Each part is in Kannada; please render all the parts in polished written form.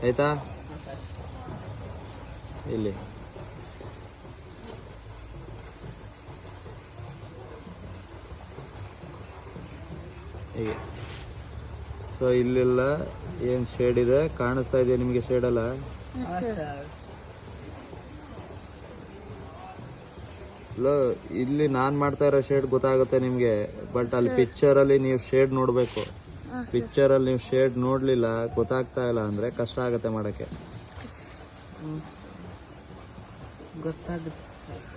ಆಯ್ತಾ. ಇಲ್ಲಿ ಹೀಗೆ. ಸೊ ಇಲ್ಲೆಲ್ಲ ಏನು ಶೇಡ್ ಇದೆ ಕಾಣಿಸ್ತಾ ಇದೆಯಾ ನಿಮಗೆ? ಶೇಡ್ ಅಲ್ಲ ಇಲ್ಲಿ ನಾನು ಮಾಡ್ತಾ ಇರೋ ಶೇಡ್ ಗೊತ್ತಾಗುತ್ತೆ ನಿಮಗೆ, ಬಟ್ ಅಲ್ಲಿ ಪಿಕ್ಚರಲ್ಲಿ ನೀವು ಶೇಡ್ ನೋಡಬೇಕು. ಪಿಕ್ಚರಲ್ಲಿ ನೀವು ಶೇಡ್ ನೋಡಲಿಲ್ಲ, ಗೊತ್ತಾಗ್ತಾ ಇಲ್ಲ ಅಂದರೆ ಕಷ್ಟ ಆಗುತ್ತೆ ಮಾಡೋಕ್ಕೆ. ಗೊತ್ತಾಗುತ್ತೆ ಸರ್.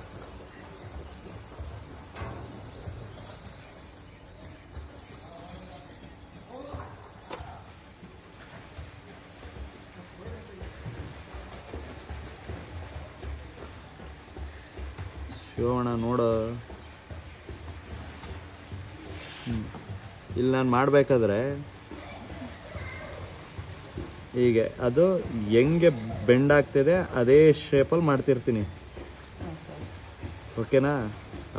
ಶಿವಣ್ಣ ನೋಡು, ಇಲ್ಲಿ ನಾನು ಮಾಡಬೇಕಾದ್ರೆ ಹೀಗೆ ಅದು ಹೆಂಗೆ ಬೆಂಡ್ ಆಗ್ತಿದೆ ಅದೇ ಶೇಪಲ್ಲಿ ಮಾಡ್ತಿರ್ತೀನಿ, ಓಕೆನಾ?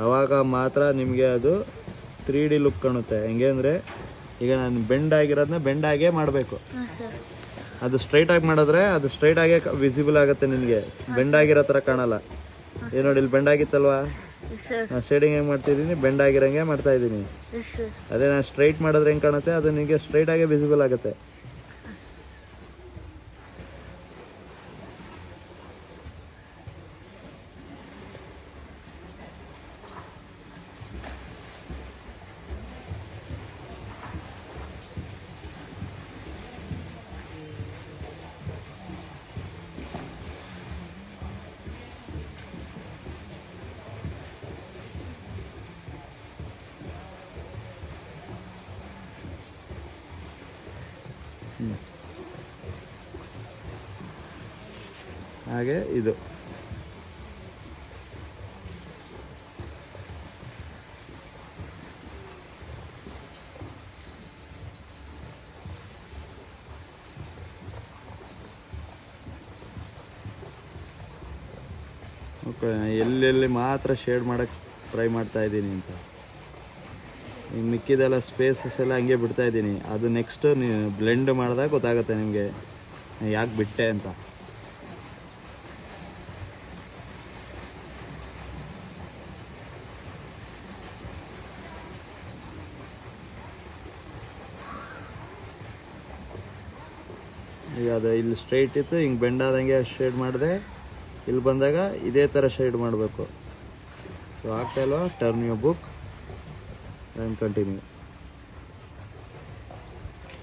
ಆವಾಗ ಮಾತ್ರ ನಿಮಗೆ ಅದು 3D ಲುಕ್ ಕಾಣುತ್ತೆ. ಹೆಂಗೆ ಅಂದರೆ ಈಗ ನಾನು ಬೆಂಡ್ ಆಗಿರೋದನ್ನ ಬೆಂಡ್ ಆಗೇ ಮಾಡಬೇಕು. ಅದು ಸ್ಟ್ರೈಟಾಗಿ ಮಾಡಿದ್ರೆ ಅದು ಸ್ಟ್ರೈಟಾಗೇ ವಿಸಿಬಲ್ ಆಗುತ್ತೆ ನಿನಗೆ, ಬೆಂಡ್ ಆಗಿರೋ ಥರ ಕಾಣಲ್ಲ. ಏನು ನೋಡಿ, ಇಲ್ಲಿ ಬೆಂಡ್ ಆಗಿತ್ತಲ್ವಾ, ನಾನು ಶೇಡಿಂಗ್ ಹೆಂಗೆ ಮಾಡ್ತಿದ್ದೀನಿ ಬೆಂಡ್ ಆಗಿರೋಂಗೆ ಮಾಡ್ತಾ ಇದ್ದೀನಿ. ಅದೇ ನಾನು ಸ್ಟ್ರೈಟ್ ಮಾಡಿದ್ರೆ ಹೆಂಗೆ ಕಾಣುತ್ತೆ ಅದು ನಿಮಗೆ ಸ್ಟ್ರೈಟಾಗೇ ವಿಸಿಬಲ್ ಆಗುತ್ತೆ. ಹಾಗೆ ಇದು ಓಕೆ. ಎಲ್ಲೆಲ್ಲಿ ಮಾತ್ರ ಶೇಡ್ ಮಾಡೋಕ್ಕೆ ಟ್ರೈ ಮಾಡ್ತಾ ಇದ್ದೀನಿ ಅಂತ, ಇನ್ನು ಮಿಕ್ಕಿದೆಲ್ಲ ಸ್ಪೇಸಸ್ ಎಲ್ಲ ಹಂಗೆ ಬಿಡ್ತಾ ಇದ್ದೀನಿ. ಅದು ನೆಕ್ಸ್ಟ್ ನೀವು ಬ್ಲೆಂಡ್ ಮಾಡಿದಾಗ ಗೊತ್ತಾಗುತ್ತೆ ನಿಮಗೆ ಯಾಕೆ ಬಿಟ್ಟೆ ಅಂತ. ಈಗ ಅದು ಇಲ್ಲಿ ಸ್ಟ್ರೈಟ್ ಇತ್ತು, ಹಿಂಗೆ ಬೆಂಡ್ ಆದಂಗೆ ಶೇಡ್ ಮಾಡಿದೆ. ಇಲ್ಲಿ ಬಂದಾಗ ಇದೇ ಥರ ಶೇಡ್ ಮಾಡಬೇಕು. ಸೊ ಆಗ್ತಾ ಇಲ್ವಾ? Turn your book and continue.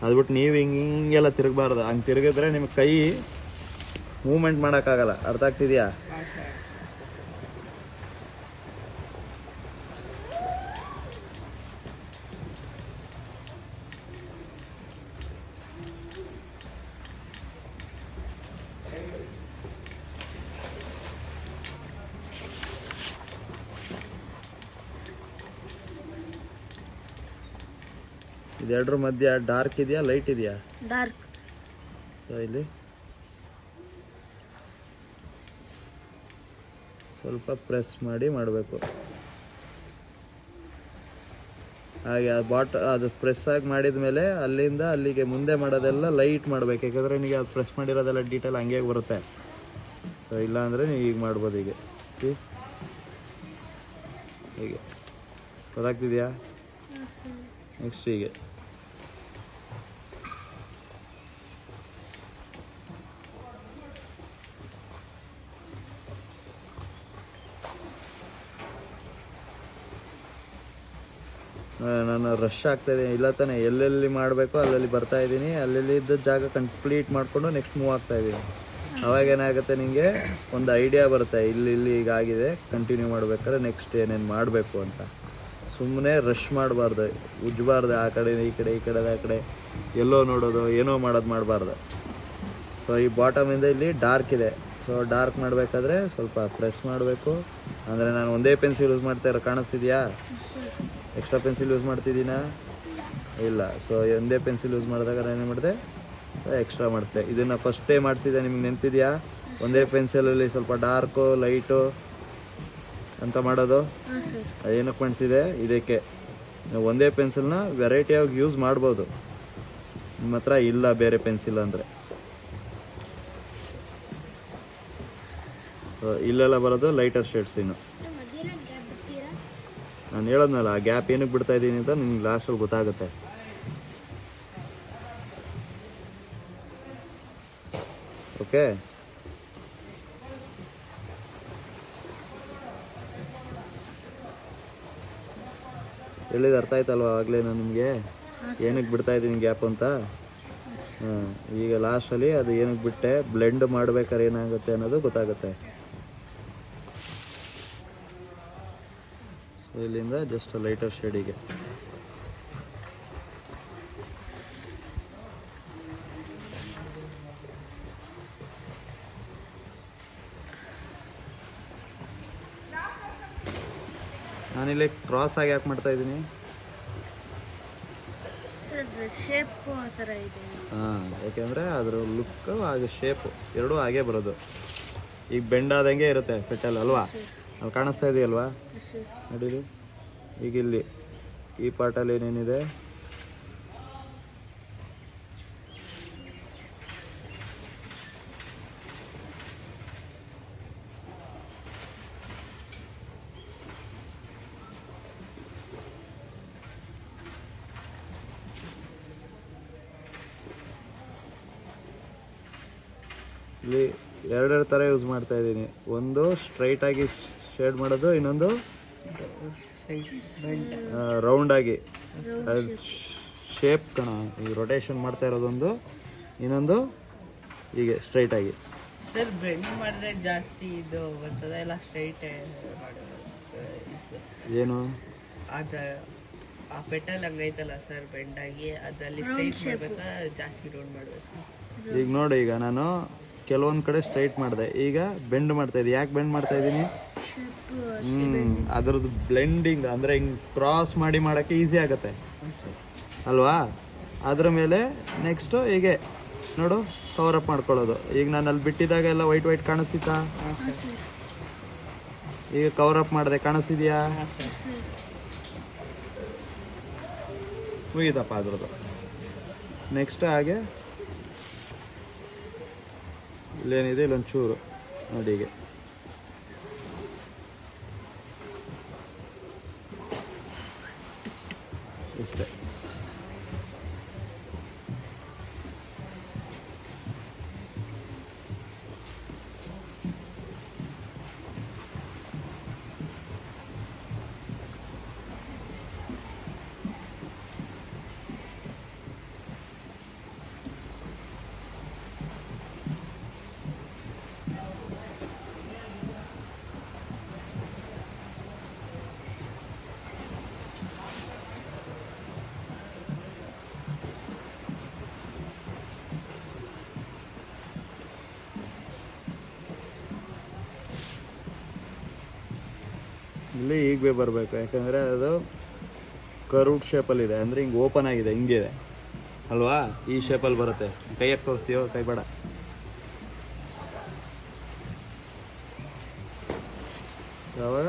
ಅದು ಬಿಟ್ಟು ನೀವು ಹಿಂಗೆಲ್ಲ ತಿರುಗಬಾರ್ದು. ಹಂಗೆ ತಿರುಗಿದ್ರೆ ನಿಮ್ಗೆ ಕೈ ಮೂವ್ಮೆಂಟ್ ಮಾಡೋಕ್ಕಾಗಲ್ಲ. ಅರ್ಥ ಆಗ್ತಿದೆಯಾ? ಇದೆರಡರ ಮಧ್ಯ ಡಾರ್ಕ್ ಇದೆಯಾ ಲೈಟ್ ಇದೆಯಾ? ಡಾರ್ಕ್. ಸೊ ಇಲ್ಲಿ ಸ್ವಲ್ಪ ಪ್ರೆಸ್ ಮಾಡಿ ಮಾಡಬೇಕು. ಹಾಗೆ ಅದು ಪ್ರೆಸ್ ಆಗಿ ಮಾಡಿದ ಮೇಲೆ ಅಲ್ಲಿಂದ ಅಲ್ಲಿಗೆ ಮುಂದೆ ಮಾಡೋದೆಲ್ಲ ಲೈಟ್ ಮಾಡಬೇಕು. ಯಾಕಂದರೆ ನಿಮಗೆ ಅದು ಪ್ರೆಸ್ ಮಾಡಿರೋದೆಲ್ಲ ಡೀಟೇಲ್ ಹಂಗೆ ಬರುತ್ತೆ. ಸೊ ಇಲ್ಲಾಂದರೆ ನೀವು ಈಗ ಮಾಡ್ಬೋದು. ಹೀಗೆ ಹೀಗೆ ಗೊತ್ತಾಗ್ತಿದೆಯಾ? ನೆಕ್ಸ್ಟ್ ಹೀಗೆ ನಾನು ರಶ್ ಆಗ್ತಾಯಿದ್ದೀನಿ, ಇಲ್ಲ ತಾನೆ? ಎಲ್ಲೆಲ್ಲಿ ಮಾಡಬೇಕು ಅಲ್ಲಲ್ಲಿ ಬರ್ತಾ ಇದ್ದೀನಿ. ಅಲ್ಲೆಲ್ಲಿ ಇದ್ದ ಜಾಗ ಕಂಪ್ಲೀಟ್ ಮಾಡಿಕೊಂಡು ನೆಕ್ಸ್ಟ್ ಮೂವ್ ಆಗ್ತಾ ಇದ್ದೀನಿ. ಅವಾಗ ಏನಾಗುತ್ತೆ, ನಿಮಗೆ ಒಂದು ಐಡಿಯಾ ಬರುತ್ತೆ, ಇಲ್ಲಿ ಹೀಗಾಗಿದೆ, ಕಂಟಿನ್ಯೂ ಮಾಡ್ಬೇಕಾದ್ರೆ ನೆಕ್ಸ್ಟ್ ಏನೇನು ಮಾಡಬೇಕು ಅಂತ. ಸುಮ್ಮನೆ ರಶ್ ಮಾಡಬಾರ್ದು, ಉಜ್ಜಬಾರ್ದು. ಆ ಕಡೆ ಈ ಕಡೆ, ಈ ಕಡೆ ಆ ಕಡೆ ಎಲ್ಲೋ ನೋಡೋದು, ಏನೋ ಮಾಡೋದು ಮಾಡಬಾರ್ದು. ಸೊ ಈ ಬಾಟಮಿಂದ ಇಲ್ಲಿ ಡಾರ್ಕ್ ಇದೆ. ಸೊ ಡಾರ್ಕ್ ಮಾಡಬೇಕಾದ್ರೆ ಸ್ವಲ್ಪ ಪ್ರೆಸ್ ಮಾಡಬೇಕು. ಅಂದರೆ ನಾನು ಒಂದೇ ಪೆನ್ಸಿಲ್ ಯೂಸ್ ಮಾಡ್ತಾ ಇರೋ, ಕಾಣಿಸ್ತಿದೆಯಾ? ಎಕ್ಸ್ಟ್ರಾ ಪೆನ್ಸಿಲ್ ಯೂಸ್ ಮಾಡ್ತಿದ್ದೀನಾ? ಇಲ್ಲ. ಸೊ ಒಂದೇ ಪೆನ್ಸಿಲ್ ಯೂಸ್ ಮಾಡಿದಾಗ ನಾನು ಏನು ಮಾಡಿದೆ, ಎಕ್ಸ್ಟ್ರಾ ಮಾಡ್ತೆ. ಇದನ್ನು ಫಸ್ಟೇ ಮಾಡಿಸಿದೆ, ನಿಮ್ಗೆ ನೆನಪಿದೆಯಾ? ಒಂದೇ ಪೆನ್ಸಿಲಲ್ಲಿ ಸ್ವಲ್ಪ ಡಾರ್ಕು ಲೈಟು ಅಂತ ಮಾಡೋದು. ಏನಕ್ಕೆ ಮಾಡಿಸಿದೆ? ಇದಕ್ಕೆ. ನೀವು ಒಂದೇ ಪೆನ್ಸಿಲ್ನ ವೆರೈಟಿಯಾಗಿ ಯೂಸ್ ಮಾಡ್ಬೋದು. ನಿಮ್ಮ ಹತ್ರ ಇಲ್ಲ ಬೇರೆ ಪೆನ್ಸಿಲ್ ಅಂದರೆ. ಇಲ್ಲೆಲ್ಲ ಬರೋದು ಲೈಟರ್ ಶೇಡ್ಸ್ ಇನ್ನು. ನಾನು ಹೇಳೋದ್ನಲ್ಲ ಆ ಗ್ಯಾಪ್ ಏನಕ್ಕೆ ಬಿಡ್ತಾ ಇದ್ದೀನಿ ಅಂತ ನಿಮ್ಗೆ ಲಾಸ್ಟಲ್ಲಿ ಗೊತ್ತಾಗುತ್ತೆ. ಓಕೆ, ಹೇಳಿದ ಅರ್ಥ ಆಯ್ತಲ್ವ ಆಗಲೇ ನಾನು ನಿಮಗೆ ಏನಕ್ಕೆ ಬಿಡ್ತಾ ಇದ್ದೀನಿ ಗ್ಯಾಪ್ ಅಂತ. ಹಾಂ, ಈಗ ಲಾಸ್ಟಲ್ಲಿ ಅದು ಏನಕ್ಕೆ ಬಿಟ್ಟೆ, ಬ್ಲೆಂಡ್ ಮಾಡ್ಬೇಕಾದ್ರೆ ಏನಾಗುತ್ತೆ ಅನ್ನೋದು ಗೊತ್ತಾಗುತ್ತೆ. ಇಲ್ಲಿಂದ ಜಸ್ಟ್ ಲೈಟರ್ ಶೇಡಿಗೆ ನಾನಿಲ್ಲಿ ಕ್ರಾಸ್ ಆಗಿ ಯಾಕೆ ಮಾಡ್ತಾ ಇದ್ದೀನಿ? ಹಾಂ, ಯಾಕೆಂದರೆ ಅದ್ರ ಲುಕ್ಕು ಹಾಗೆ ಶೇಪು ಎರಡೂ ಹಾಗೆ ಬರೋದು. ಈಗ ಬೆಂಡ್ ಆದಂಗೆ ಇರುತ್ತೆ ಪೆಟಲ್ ಅಲ್ವಾ, ಅಲ್ಲಿ ಕಾಣಿಸ್ತಾ ಇದೆಯಲ್ವಾ ನಡೀಲಿ. ಈಗ ಇಲ್ಲಿ ಈ ಪಾರ್ಟಲ್ಲಿ ಏನೇನಿದೆ ಇಲ್ಲಿ ಎರಡೆರಡು ಥರ ಯೂಸ್ ಮಾಡ್ತಾ ಇದ್ದೀನಿ. ಒಂದು ಸ್ಟ್ರೈಟ್ ಆಗಿ ಶೇಡ್ ಮಾಡೋದು, ಇನ್ನೊಂದು ರೌಂಡ್ ಆಗಿ ಶೇಪ್ ಕಣ ಈಗ ರೊಟೇಷನ್ ಮಾಡ್ತಾ ಇರೋದೊಂದು, ಇನ್ನೊಂದು ಹೀಗೆ ಸ್ಟ್ರೈಟ್ ಆಗಿ. ಸರ್ ಬೆಂಡ್ ಮಾಡಿದ್ರೆ ಜಾಸ್ತಿ ಇದು ಬರ್ತದೆ ಇಲ್ಲ ಸ್ಟ್ರೈಟ್ ಏನು ಅದ ಆ ಪೆಟಲ್ ಹಂಗೈತಲ್ಲ ಸರ್ ಬೆಂಡ್ ಆಗಿ ಅದ್ರಲ್ಲಿ ಸ್ಟ್ರೈಟ್ ಮಾಡ್ಬೇಕಾ ಜಾಸ್ತಿ ರೌಂಡ್ ಮಾಡ್ಬೇಕು? ಈಗ ನೋಡಿ, ಈಗ ನಾನು ಕೆಲವೊಂದು ಕಡೆ ಸ್ಟ್ರೈಟ್ ಮಾಡಿದೆ, ಈಗ ಬೆಂಡ್ ಮಾಡ್ತಾ ಇದ್ದೀನಿ. ಯಾಕೆ ಬೆಂಡ್ ಮಾಡ್ತಾ ಇದ್ದೀನಿ? ಅದ್ರದ್ದು ಬ್ಲೆಂಡಿಂಗ್ ಅಂದರೆ ಹಿಂಗೆ ಕ್ರಾಸ್ ಮಾಡಿ ಮಾಡೋಕ್ಕೆ ಈಸಿ ಆಗುತ್ತೆ ಅಲ್ವಾ. ಅದ್ರ ಮೇಲೆ ನೆಕ್ಸ್ಟು ಹೀಗೆ ನೋಡು ಕವರ್ ಅಪ್ ಮಾಡ್ಕೊಳ್ಳೋದು. ಈಗ ನಾನು ಅಲ್ಲಿ ಬಿಟ್ಟಿದಾಗ ಎಲ್ಲ ವೈಟ್ ವೈಟ್ ಕಾಣಿಸ್ತಿತ್ತಾ? ಈಗ ಕವರ್ ಅಪ್ ಮಾಡಿದೆ, ಕಾಣಿಸ್ತಿದ್ಯಾ? ಮುಗಿದಪ್ಪ ಅದ್ರದ್ದು. ನೆಕ್ಸ್ಟ್ ಹಾಗೆ ಇಲ್ಲೇನಿದೆ ಇಲ್ಲೊಂಚೂರು ನೋಡಿ ಹೀಗೆ ಇಷ್ಟೇ. ಇಲ್ಲಿ ಈಗ ಬರಬೇಕು, ಯಾಕಂದರೆ ಅದು ಕರ್ವ್ಡ್ ಶೇಪಲ್ಲಿದೆ, ಅಂದರೆ ಹಿಂಗೆ ಓಪನ್ ಆಗಿದೆ, ಹಿಂಗಿದೆ ಅಲ್ವಾ. ಈ ಶೇಪಲ್ಲಿ ಬರುತ್ತೆ. ಕೈಯಾಗಿ ತೋರಿಸ್ತೀವೋ? ಕೈ ಬೇಡ. ಯಾವಾಗ